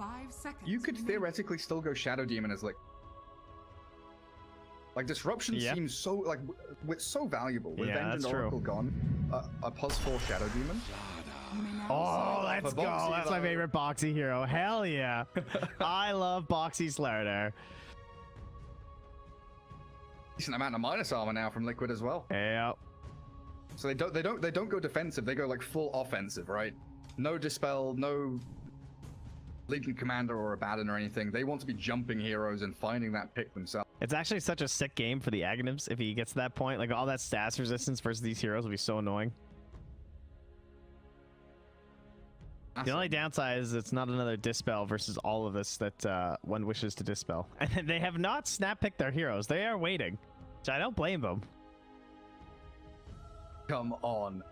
5 seconds. You could remaining. theoretically still go Shadow Demon as like disruption seems so like it's so valuable with Vengeance Oracle gone. A +4 Shadow Demon. Oh, let's go! That's my favorite Boxy hero. Hell yeah! I love Boxy Slaughter. Decent amount of minus armor now from Liquid as well. Yep. So they don't go defensive. They go like full offensive, right? No dispel, no Legion Commander or Abaddon or anything. They want to be jumping heroes and finding that pick themselves. It's actually such a sick game for the Aghanims if he gets to that point. Like all that stats resistance versus these heroes will be so annoying. The only downside is it's not another Dispel versus all of us that one wishes to Dispel. And they have not snap picked their heroes. They are waiting. So I don't blame them. Come on.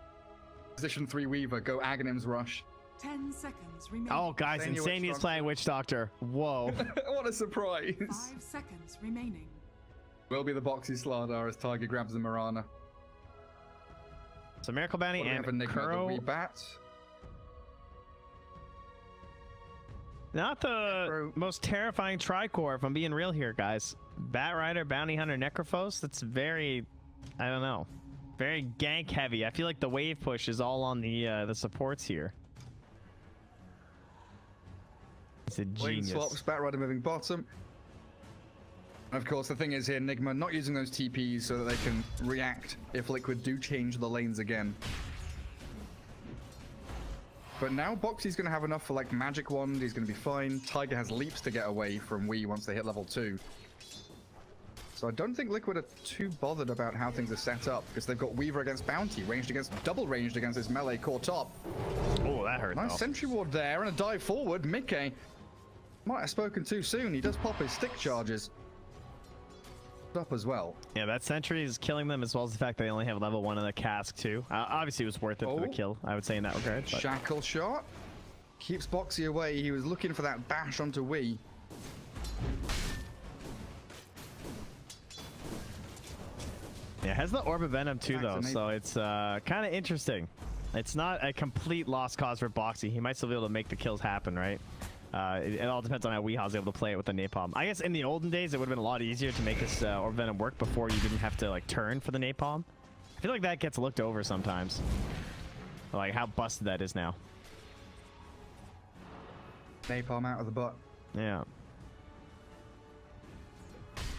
Position 3 Weaver, go Aghanims rush. 10 seconds remaining. Oh, guys, Insanity's playing Witch Doctor. Whoa. What a surprise. 5 seconds remaining. Will be the Boxy Slardar as Tiger grabs the Mirana. So Miracle Bounty and Nigma, Kuro. the wee bat. Not the most terrifying Tricore, if I'm being real here, guys. Bat Rider, Bounty Hunter, Necrophos, that's very, I don't know, very gank heavy. I feel like the wave push is all on the supports here. It's a genius. Swaps, Bat Rider moving bottom. And of course, the thing is here, Nigma not using those TPs so that they can react if Liquid do change the lanes again. But now Boxy's going to have enough for like Magic Wand. He's going to be fine. Tiger has leaps to get away from Wii once they hit level 2. So I don't think Liquid are too bothered about how things are set up because they've got Weaver against Bounty, ranged against, double ranged against his melee core top. Oh, that hurt. Nice Sentry Ward there and a dive forward. Mickey might have spoken too soon. He does pop his stick charges up as well. Yeah, that Sentry is killing them as well as the fact they only have level 1 in the cask too. Obviously, it was worth it for the kill, I would say in that regard. But. Shackle shot. Keeps Boxy away. He was looking for that bash onto Wii. Yeah, has the Orb of Venom too, though, so it's kind of interesting. It's not a complete lost cause for Boxy. He might still be able to make the kills happen, right? It all depends on how Weeha's able to play it with the Napalm. I guess in the olden days, it would have been a lot easier to make this Orb Venom work before you didn't have to like turn for the Napalm. I feel like that gets looked over sometimes. Like how busted that is now. Napalm out of the butt. Yeah.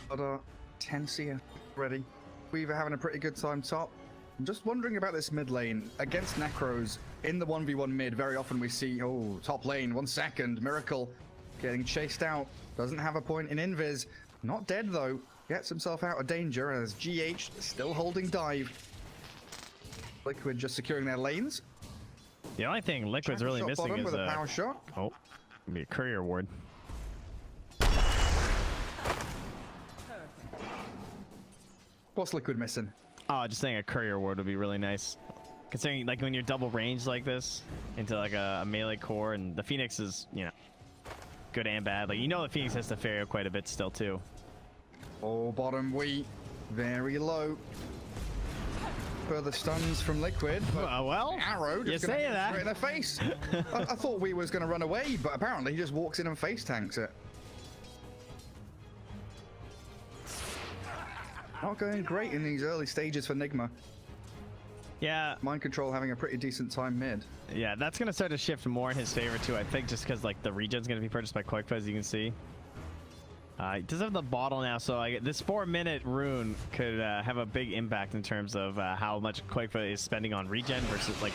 But 10 CS ready. Weaver having a pretty good time top. I'm just wondering about this mid lane against Necros in the 1v1 mid. Very often we see, top lane, 1 second, Miracle getting chased out. Doesn't have a point in invis. Not dead though. Gets himself out of danger as GH still holding dive. Liquid just securing their lanes. The only thing Liquid's really missing is a power shot. Oh, be a courier ward. What's Liquid missing? Oh, just saying a courier ward would be really nice. Considering, like, when you're double ranged like this into, like, a melee core, and the Phoenix is, you know, good and bad. Like, you know the Phoenix has to Ferio quite a bit still, too. Oh, bottom wheat. Very low. Further stuns from Liquid. Well, arrow just you say that. Straight in the face. I thought we was going to run away, but apparently he just walks in and face tanks it. Not going great in these early stages for Nigma. Yeah. Mind Control having a pretty decent time mid. Yeah, that's going to start to shift more in his favor too, I think, just because like the regen's going to be purchased by Koikfa, as you can see. He does have the bottle now, so this 4-minute rune could have a big impact in terms of how much Koikfa is spending on regen versus like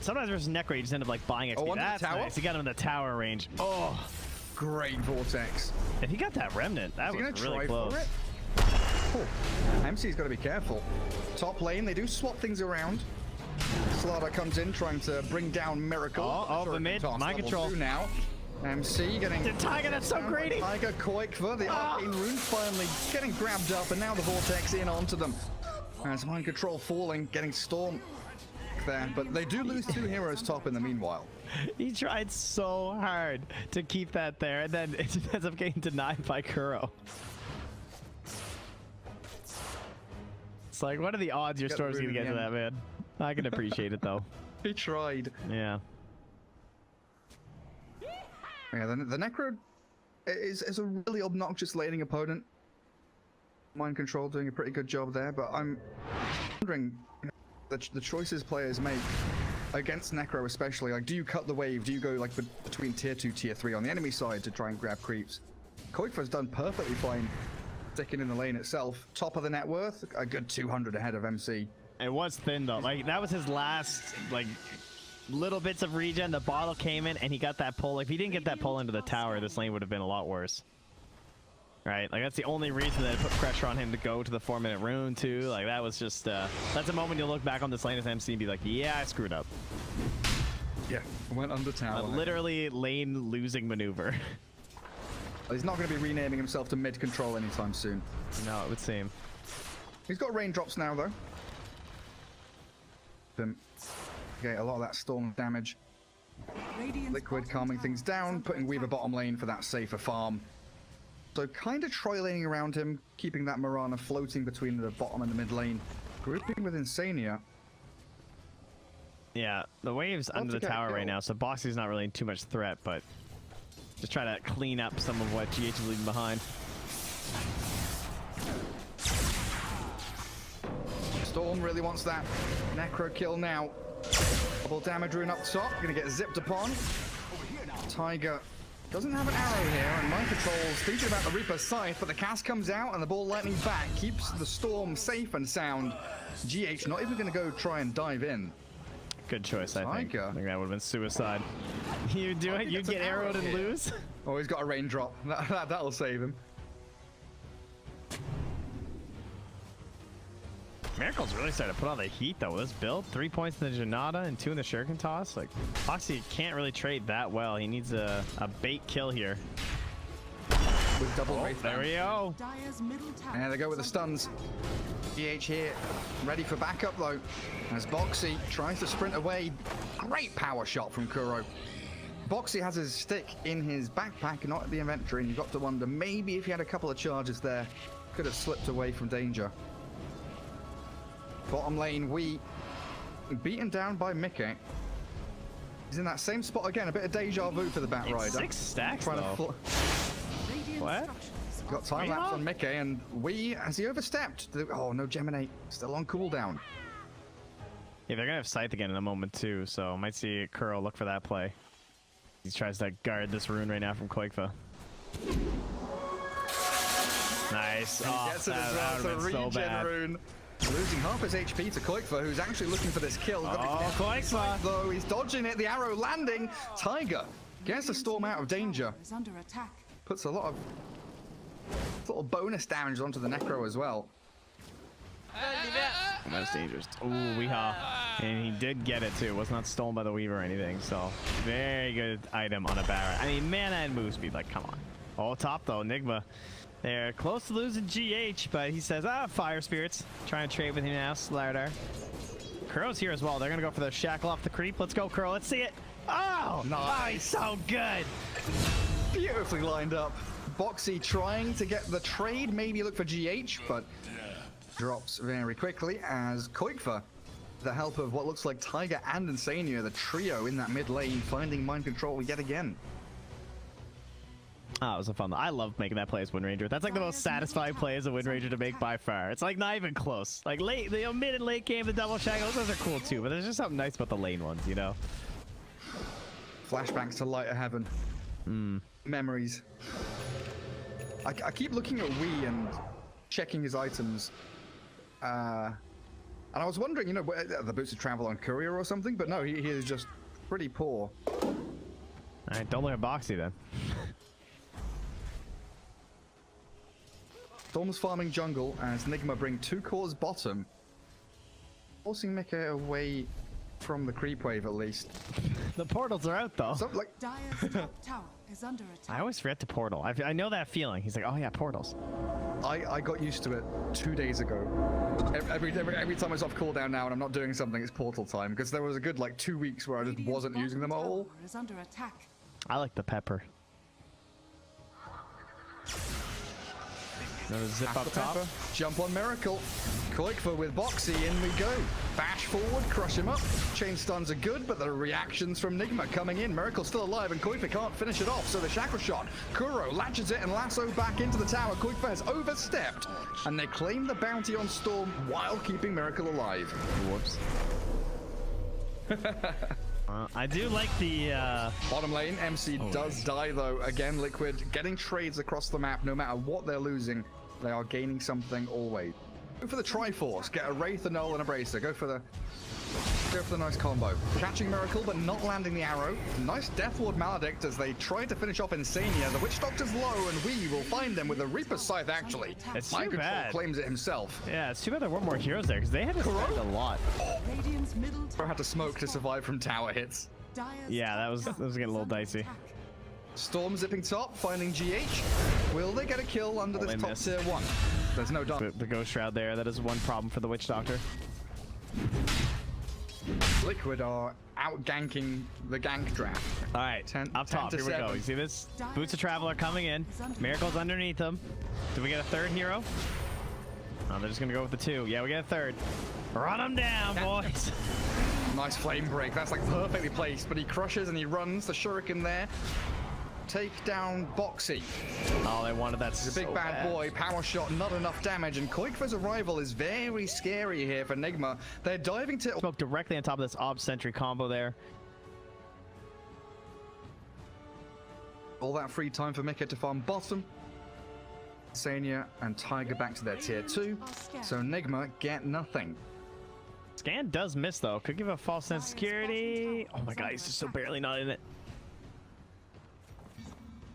sometimes versus Necro, you just end up like buying XP. That's nice. He got him in the tower range. Oh, great Vortex. If he got that remnant, that was really close. MC's got to be careful. Top lane, they do swap things around. Slardar comes in trying to bring down Miracle. Oh, the mid, mind control now. MC getting... The Tiger, that's so greedy! Tiger, Koikva, the arcane rune finally getting grabbed up, and now the Vortex in onto them. As mind control falling, getting Storm there, but they do lose 2 heroes top in the meanwhile. He tried so hard to keep that there, and then it ends up getting denied by Kuro. It's like, what are the odds your Storm's gonna get to that, man? I can appreciate it, though. He tried. Yeah. Yeah, the Necro is a really obnoxious laning opponent. Mind Control doing a pretty good job there, but I'm wondering, you know, the choices players make against Necro especially. Like, do you cut the wave? Do you go like between tier 2, tier 3 on the enemy side to try and grab creeps? Koikfa's done perfectly fine sticking in the lane itself. Top of the net worth, a good 200 ahead of MC. It was thin though. Like, that was his last like little bits of regen. The bottle came in and he got that pull. Like, if he didn't get that pull into the tower, this lane would have been a lot worse. Right? Like, that's the only reason that it put pressure on him to go to the 4-minute rune too. Like, that was just that's a moment you'll look back on this lane as MC and be like, yeah, I screwed up. Yeah, went under tower. Literally lane losing maneuver. He's not going to be renaming himself to mid control anytime soon. No, it would seem. He's got raindrops now though. Okay, a lot of that storm damage. Liquid calming things down, putting Weaver bottom lane for that safer farm. So kind of Troy laning around him, keeping that Mirana floating between the bottom and the mid lane. Grouping with Insania. Yeah, the wave's under the tower right now, so Boxy's not really too much threat, but just try to clean up some of what GH is leaving behind. Storm really wants that Necro kill now. Double damage rune up top, gonna get zipped upon. Tiger doesn't have an arrow here, and Mind Control's thinking about the Reaper's Scythe, but the cast comes out and the ball lightning back keeps the Storm safe and sound. GH not even gonna go try and dive in. Good choice, I think. Tiger. I think that would have been suicide. You do it, you get arrowed and lose. Oh, he's got a raindrop. That'll save him. Miracle's really starting to put on the heat though with this build. 3 points in the Janata and 2 in the Shuriken toss. Like, Foxy can't really trade that well. He needs a bait kill here. With double wraith. There we go. And they go with the stuns. GH here, ready for backup though. As Boxy tries to sprint away. Great power shot from Kuro. Boxy has his stick in his backpack, not at the inventory, and you've got to wonder, maybe if he had a couple of charges there, could have slipped away from danger. Bottom lane, we beaten down by Mickey. He's in that same spot again. A bit of deja vu for the Bat Rider. 6 stacks though. What? Got time lapse on Mickey, and has he overstepped? Oh no, Geminate still on cooldown. Yeah, they're gonna have Scythe again in a moment too, so might see Kuro look for that play. He tries to guard this rune right now from Koikfa. Nice. He gets it as well. It's a regen rune. Losing half his HP to Koikfa, who's actually looking for this kill. Koikfa! Though he's dodging it, the arrow landing. Tiger gets the Storm out of danger. Puts a lot of little bonus damage onto the Necro as well. That's dangerous. Ooh, Weehaw. And he did get it too. Was not stolen by the Weaver or anything, so very good item on a Barret. I mean, mana and move speed, like, come on. Oh, top though, Nigma. They're close to losing GH, but he says, Fire Spirits. Trying to trade with him now, Slardar. Kuro's here as well. They're gonna go for the shackle off the creep. Let's go, Kuro. Let's see it. Oh, nice. Oh, he's so good. Beautifully lined up. Boxy trying to get the trade, maybe look for GH, but drops very quickly as Koikfa, the help of what looks like Tiger and Insania, the trio in that mid lane, finding Mind Control yet again. Oh, it was a fun. I love making that play as Wind Ranger. That's like the most satisfying play as a Wind Ranger to make by far. It's like not even close. Like late, the mid and late game, the double shackles, those are cool too. But there's just something nice about the lane ones, you know. Flashbacks to Light of Heaven. Memories. I keep looking at Wii and checking his items. And I was wondering, you know, the boots of travel on courier or something, but no, he is just pretty poor. All right, don't look at Boxy then. Storm's farming jungle as Nigma bring 2 cores bottom, forcing Mickey away from the creep wave at least. The portals are out though. So, like, Dire's top tower is under attack. I always forget to portal. I know that feeling. He's like, oh yeah, portals. I got used to it 2 days ago. Every time I was off cooldown now and I'm not doing something, it's portal time, because there was a good like 2 weeks where I just wasn't using them at all. Is under attack. I like the pepper. Another zip up top. Pepper. Jump on Miracle. Koikva with Boxy, in we go. Bash forward, crush him up. Chain stuns are good, but the reactions from Nigma coming in. Miracle's still alive, and Koikva can't finish it off, so the shackle shot. Kuro latches it and lasso back into the tower. Koikva has overstepped, and they claim the bounty on Storm while keeping Miracle alive. Whoops. I do like the bottom lane. MC does die though. Again, Liquid getting trades across the map. No matter what they're losing, they are gaining something always. Go for the Triforce. Get a Wraith, a Null, and a Bracer. Go for the nice combo. Catching Miracle, but not landing the arrow. Nice Death Ward Maledict as they try to finish off Insania. The Witch Doctor's low, and we will find them with a Reaper's Scythe, actually. It's Mind too Control bad. claims it himself. Yeah, it's too bad there weren't more heroes there, because they had to spend a lot. Radiant's middle Or had to smoke to survive from tower hits. Yeah, that was getting a little dicey. Storm zipping top, finding GH. Will they get a kill under this top tier 1? There's no doubt. The Ghost Shroud there, that is one problem for the Witch Doctor. Liquid are out ganking the gank draft. All right, up top, here we go. You see this? Boots of Traveler coming in. Miracle's underneath them. Do we get a third hero? Oh, they're just gonna go with the 2. Yeah, we get a third. Run them down, boys. Nice flame break. That's like perfectly placed, but he crushes and he runs. The shuriken there. Take down Boxy. Oh, they wanted that. He's a big bad boy. Power shot, not enough damage. And Koikva's arrival is very scary here for Nigma. They're diving to... Spoke directly on top of this Ob Sentry combo there. All that free time for Mika to farm bottom. Sania and Tiger back to their tier 2. So Nigma get nothing. Scan does miss, though. Could give a false sense of security. Oh my god, he's just so barely not in it.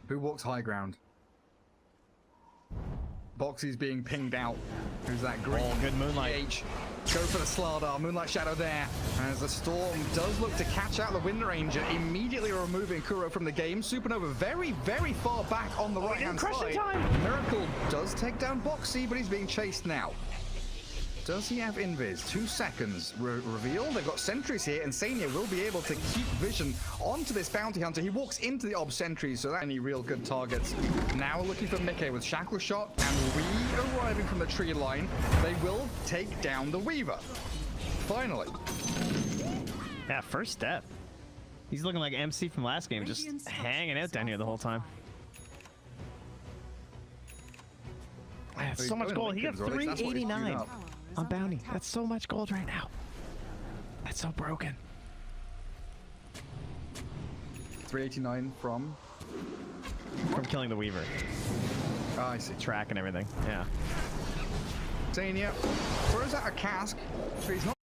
Who walks high ground? Boxy's being pinged out. Who's that green? Oh, good Moonlight. GH. Go for the Slardar. Moonlight Shadow there. As the Storm does look to catch out the Wind Ranger, immediately removing Kuro from the game. Supernova very, very far back on the right-hand side. Miracle does take down Boxy, but he's being chased now. Does he have invis? 2 seconds. Reveal. They've got sentries here, and Sania will be able to keep vision onto this bounty hunter. He walks into the Ob sentries, so that any real good targets. Now looking for Mickey with Shackle Shot, and re-arriving from the tree line. They will take down the Weaver. Finally. Yeah, first step. He's looking like MC from last game, just hanging out down here the whole time. That's so much gold. He got 389 on bounty. That's so much gold right now. That's so broken. 389 from killing the Weaver. Oh, I see. Track and everything. Yeah. Sania throws out a cask. So he's not.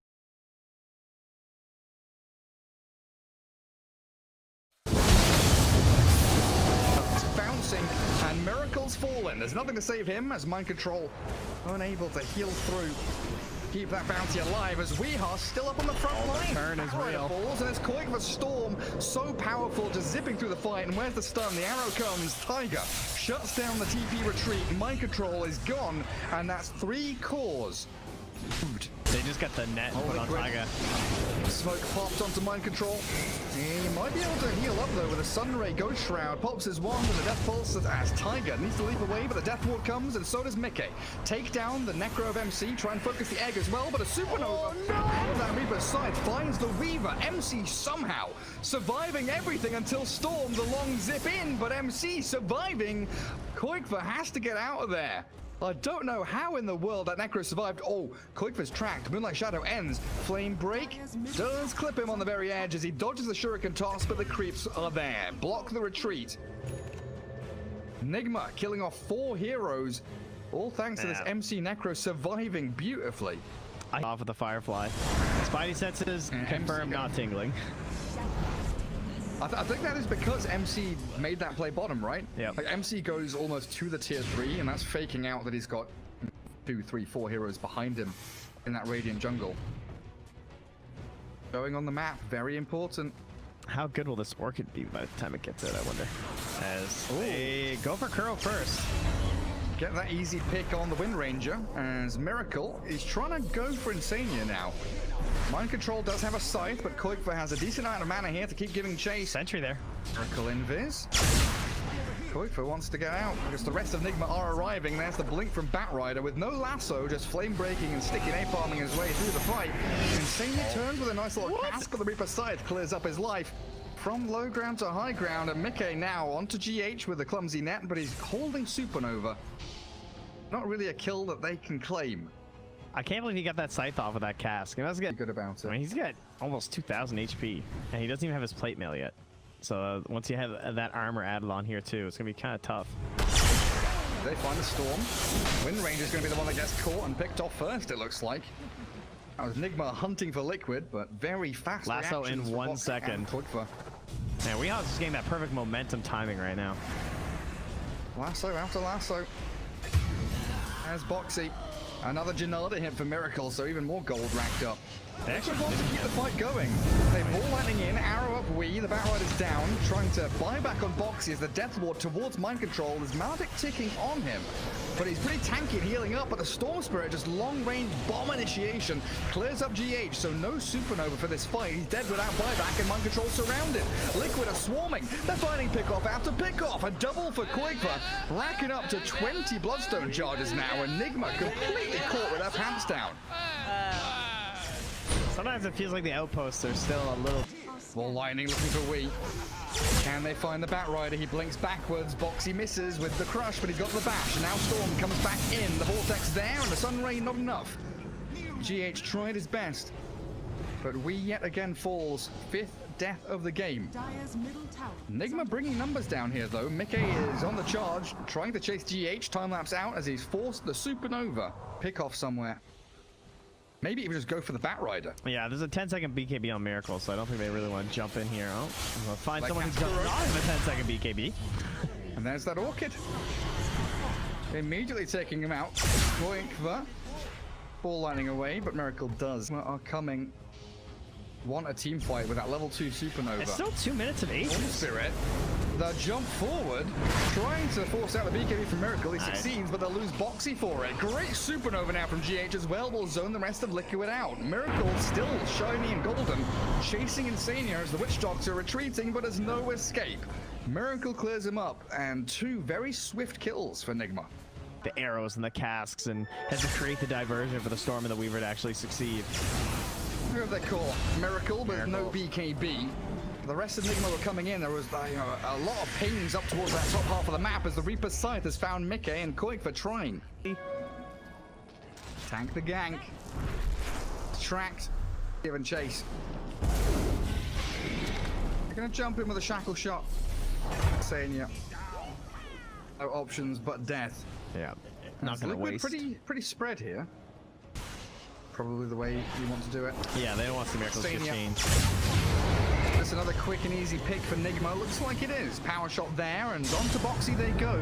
Bouncing, and Miracle's fallen. There's nothing to save him as Mind Control unable to heal through. Keep that bounty alive as Weeha still up on the front line. Turn is real. Falls, and it's Koikva's Storm so powerful, just zipping through the fight. And where's the stun? The arrow comes. Tiger shuts down the TP retreat. Mind Control is gone, and that's 3 cores. They just got the net put on Tiger. Smoke popped onto Mind Control. He might be able to heal up though with a Sunray Ghost Shroud. Pops his wand and the Death Pulse as Tiger needs to leap away, but the Death Ward comes and so does Mickey. Take down the Necro of MC, try and focus the egg as well, but a Supernova and that Reaper's side finds the Weaver. MC somehow surviving everything until Storm, the long zip in, but MC surviving. Koikva has to get out of there. I don't know how in the world that Necro survived. Oh, Koikva's tracked. Moonlight Shadow ends. Flame Break does clip him on the very edge as he dodges the Shuriken toss, but the creeps are there. Block the retreat. Nigma killing off 4 heroes. All thanks to this MC Necro surviving beautifully. Off with the Firefly. Spidey senses confirmed not tingling. I think that is because MC made that play bottom, right? Yeah. Like MC goes almost to the tier 3, and that's faking out that he's got 2, 3, 4 heroes behind him in that Radiant jungle. Going on the map, very important. How good will this Orchid be by the time it gets out, I wonder? As they go for Kuro first. Get that easy pick on the Wind Ranger, as Miracle is trying to go for Insania now. Mind Control does have a scythe, but Koikva has a decent amount of mana here to keep giving chase. Sentry there. Miracle invis. Koifa wants to get out because the rest of Nigma are arriving. There's the blink from Batrider with no lasso, just flame breaking and sticking napalming his way through the fight. Insanely turns with a nice little cask, but the Reaper Scythe clears up his life. From low ground to high ground, and Mickey now onto GH with a clumsy net, but he's holding Supernova. Not really a kill that they can claim. I can't believe he got that scythe off of that cask. And that's Good about it. I mean, he's got almost 2,000 HP, and he doesn't even have his plate mail yet. So once you have that armor added on here too, it's gonna be kind of tough. They find the storm. Wind Ranger is going to be the one that gets caught and picked off first, it looks like. That was Nigma hunting for Liquid, but very fast Lasso in reactions 1 second. Man, Weehaus is getting that perfect momentum timing right now. Lasso after lasso. There's Boxy. Another Janada hit for Miracle, so even more gold racked up. They actually want to keep the fight going. They ball lightning in, arrow up Wii, the Batrider's down, trying to buy back on Boxy as the Death Ward towards mind control. There's Maledict ticking on him, but he's pretty tanky and healing up, but the Storm Spirit, just long-range bomb initiation, clears up GH, so no Supernova for this fight. He's dead without buyback and mind control surrounded. Liquid are swarming. They're finding pickoff after pickoff. A double for Koifa, racking up to 20 Bloodstone charges now, and Nigma completely caught with their pants down. Sometimes it feels like the outposts are still a little... Ball lightning looking for Wii. Can they find the Batrider? He blinks backwards. Boxy misses with the crush, but he's got the bash. And now Storm comes back in. The Vortex there, and the Sun Ray not enough. GH tried his best, but Wii yet again falls. 5th death of the game. Dire's middle tower. Nigma bringing numbers down here, though. Mickey is on the charge, trying to chase GH. Time-lapse out as he's forced the Supernova. Pick off somewhere. Maybe even just go for the Batrider. Yeah, there's a 10-second BKB on Miracle, so I don't think they really want to jump in here. Oh, I'm gonna find Like someone who's not have a 10-second BKB. And there's that Orchid. Immediately taking him out. Koifa. Ball lightning away, but Miracle does. Are coming. Want a team fight with that level 2 Supernova. It's still 2 minutes of 8. Spirit. The jump forward, trying to force out the BKB from Miracle. He succeeds, but they'll lose Boxy for it. Great Supernova now from GH as well. Will zone the rest of Liquid out. Miracle still shiny and golden, chasing Insania as the Witch Doctor retreating, but has no escape. Miracle clears him up, and 2 very swift kills for Nigma. The arrows and the casks, and has to create the diversion for the Storm and the Weaver to actually succeed. Who have they caught? Miracle, but no BKB. The rest of Nigma were coming in. There was a lot of pings up towards that top half of the map as the Reaper's Scythe has found Mickey and Koifa trying. Tank the gank. Tracked. Given chase. They're going to jump in with a shackle shot. Saying yeah. No options but death. Yeah, not going to waste. Pretty spread here. Probably the way you want to do it. Yeah, they don't want some Miracles 15. That's another quick and easy pick for Nigma. Looks like it is. Power shot there, and onto Boxy they go.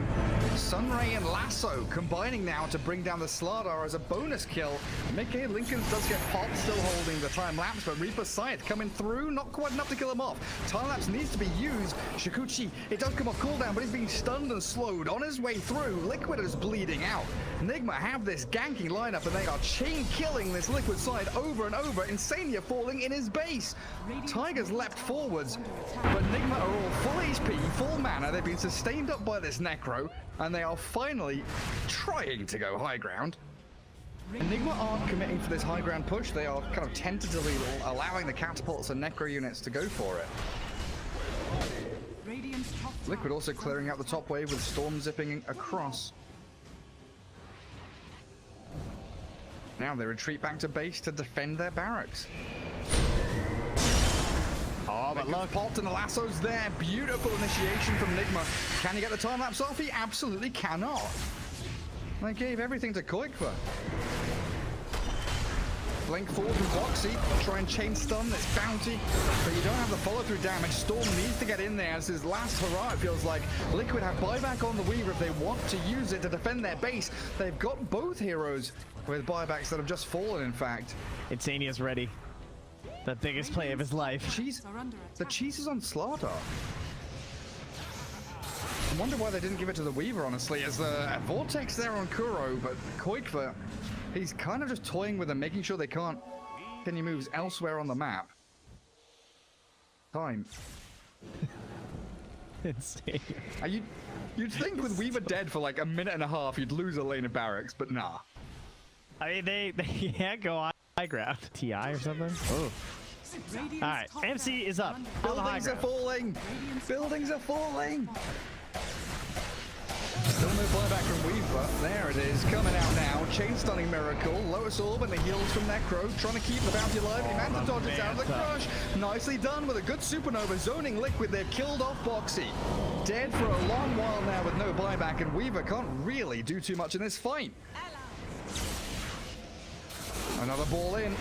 Sunray and Lasso combining now to bring down the Slardar as a bonus kill. Mickey Lincolns does get popped, still holding the time lapse, but Reaper's Scythe coming through, not quite enough to kill him off. Time lapse needs to be used. Shikuchi, it does come off cooldown, but he's being stunned and slowed on his way through. Liquid is bleeding out. Nigma have this ganking lineup, and they are chain killing this Liquid side over and over. Insania falling in his base. Tiger's leapt forwards, but Nigma are all full HP, full mana. They've been sustained up by this Necro, and they are finally trying to go high ground. Nigma aren't committing for this high ground push. They are kind of tentatively allowing the catapults and Necro units to go for it. Liquid also clearing out the top wave with Storm zipping across. Now they retreat back to base to defend their barracks. Oh, but look, popped and the lasso's there. Beautiful initiation from Nigma. Can you get the time lapse off? He absolutely cannot. They gave everything to Koifa. Blink forward from Boxy. Try and chain stun this bounty, but you don't have the follow through damage. Storm needs to get in there as his last hurrah, it feels like. Liquid have buyback on the Weaver if they want to use it to defend their base. They've got both heroes with buybacks that have just fallen, in fact. Insania's ready. The biggest play of his life. The cheese is on Slardar. I wonder why they didn't give it to the Weaver, honestly, as the Vortex there on Kuro, but Koifa, he's kind of just toying with them, making sure they can't get any moves elsewhere on the map. Time. insane. You'd think with Weaver dead for like a minute and a half, you'd lose a lane of barracks, but nah. I mean, they can't go high ground. TI or something? Oh. Alright, MC is up. Buildings are falling! Buildings are falling! Still no buyback from Weaver. There it is, coming out now. Chain stunning miracle. Lotus orb and the heals from Necro. Trying to keep the bounty alive. He managed to dodge it down the crush. Nicely done with a good supernova. Zoning Liquid. They've killed off Boxy. Dead for a long while now with no buyback, and Weaver can't really do too much in this fight. Another ball in.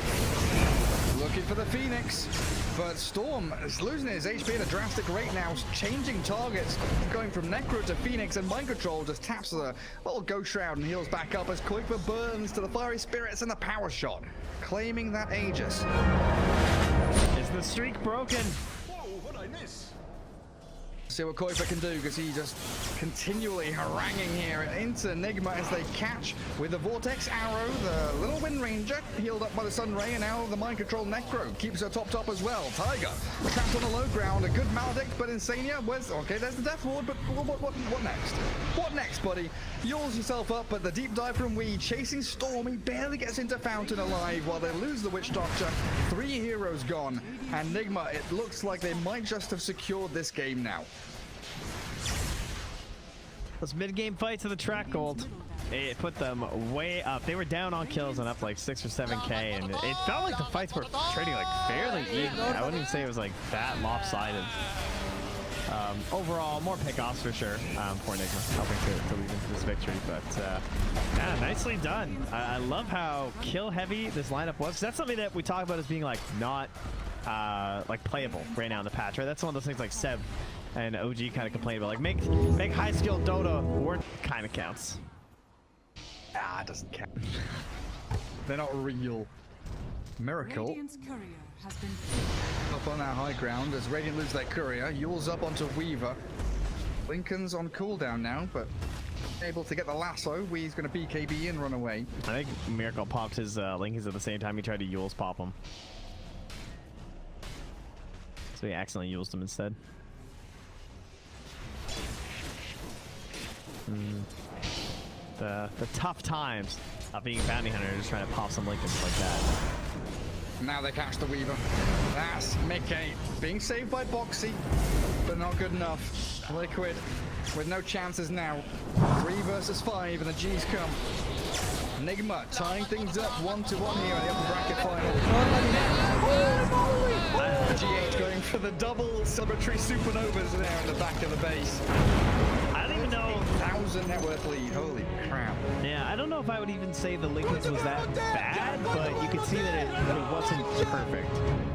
Looking for the Phoenix, but Storm is losing his HP at a drastic rate now, changing targets, going from Necro to Phoenix, and Mind Control just taps the little Ghost Shroud and heals back up as Kuiper burns to the Fiery Spirits and the Power Shot, claiming that Aegis. Is the streak broken? Whoa, what'd I miss? See what Kuiper can do, because he just continually haranguing here into Nigma as they catch with the Vortex Arrow, the little Wind Ranger healed up by the Sun Ray, and now the Mind Control Necro keeps her top as well. Tiger trapped on the low ground, a good Maledict, but Insania, okay, there's the Death Ward, but what next? What next, buddy? Yules yourself up, but the deep dive from Wee chasing Storm, he barely gets into Fountain alive while they lose the Witch Doctor. 3 heroes gone, and Nigma, it looks like they might just have secured this game now. Those mid-game fights of the track gold, it put them way up. They were down on kills and up like 6 or 7k, and it felt like the fights were trading like fairly even. I wouldn't even say it was like that lopsided. Overall, more pickoffs for sure for Nigma, helping to lead into this victory. But yeah, nicely done. I love how kill heavy this lineup was. That's something that we talk about as being like not like playable right now in the patch, right? That's one of those things like Seb and OG kind of complain about, like make high skill Dota work. Kind of counts. Ah, it doesn't count. They're not real. Miracle Radiant's courier has been up on that high ground as Radiant lose their courier. Yule's up onto Weaver. Lincoln's on cooldown now, but able to get the lasso. Wee's going to BKB and run away. I think Miracle popped his Lincolns at the same time he tried to Yule's pop him. So he accidentally Yule's them instead. The tough times of being a bounty hunter, just trying to pop some Lincolns like that. Now they catch the Weaver. That's Mickey being saved by Boxy, but not good enough. Liquid with no chances now. 3 versus 5, and the G's come. Nigma tying things up 1-1 here in the upper bracket final. G8 going for the double celebratory supernovas there in the back of the base. I don't even know. 1,000 net worth lead. Holy crap. Yeah, I don't know if I would even say the Lincolns was that bad, but you could see that it wasn't perfect.